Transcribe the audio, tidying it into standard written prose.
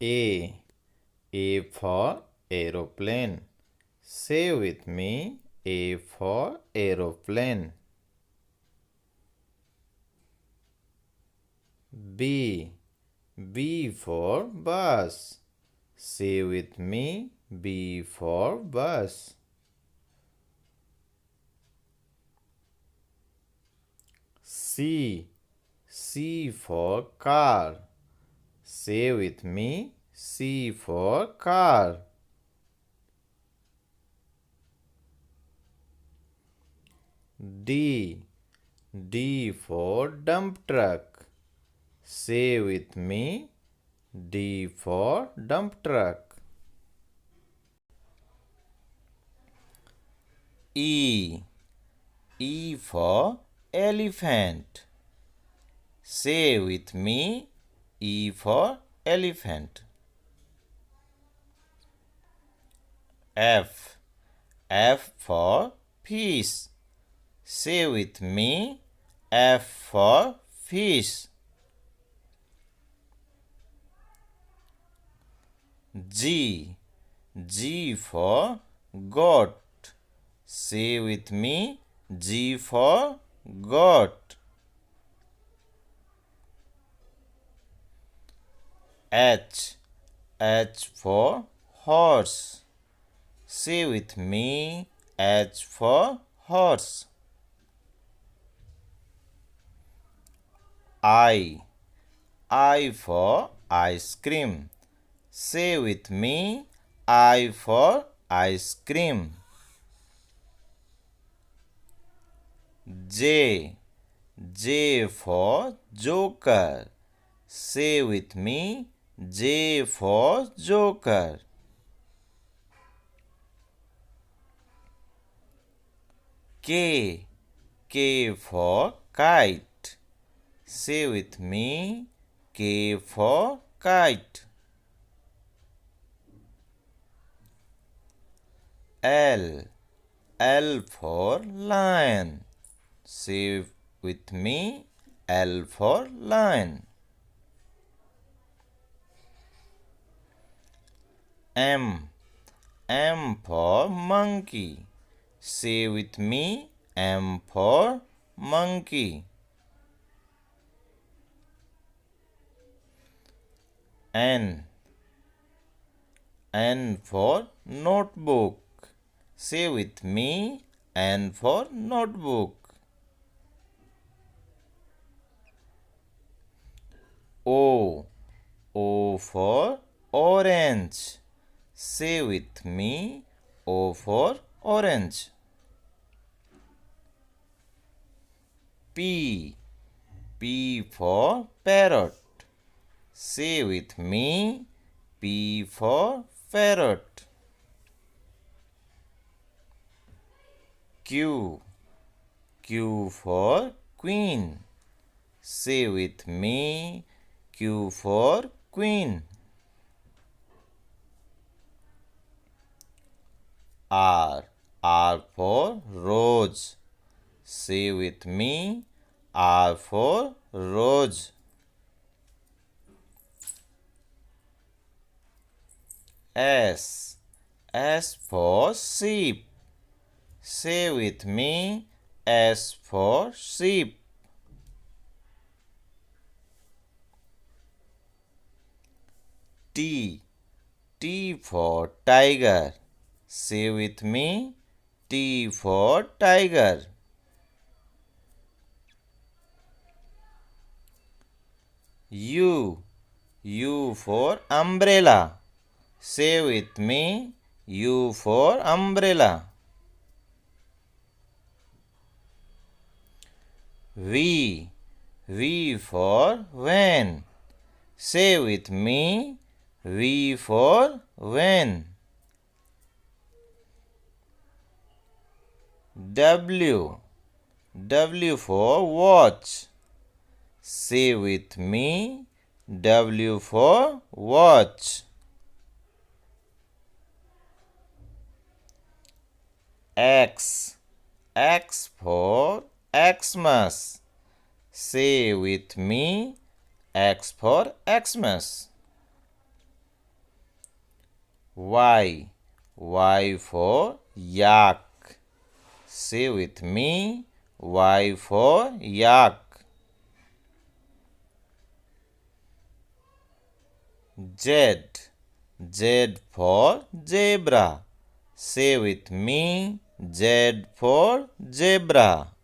A. A for aeroplane. Say with me, A for aeroplane. B. B for bus. Say with me, B for bus. C. C for car. Say with me, C for car. D. D for dump truck. Say with me, D for dump truck. E. E for elephant. Say with me, E for elephant. F. F for fish. Say with me, F for fish. G. G for goat. Say with me, G for goat. H. H for horse. Say with me, H for horse. I. I for ice cream. Say with me, I for ice cream. J. J for joker. Say with me, J for joker. K. K for kite. Say with me, K for kite. L. L for lion. Say with me, L for lion. M. M for monkey. Say with me, M for monkey. N. N for notebook. Say with me, N for notebook. O. O for orange. Say with me, O for orange. P. P for parrot. Say with me, P for parrot. Q. Q for queen. Say with me, Q for queen. R. R for rose. Say with me, R for rose. S. S for sheep. Say with me, S for sheep. T. T for tiger. Say with me, T for tiger. U. U for umbrella. Say with me, U for umbrella. V. V for van. Say with me, V for van. W. W for watch. Say with me, W for watch. X. X for Xmas. Say with me, X for Xmas. Y. Y for yak. Say with me. Y for yak. Z. Z for zebra. Say with me. Z for zebra.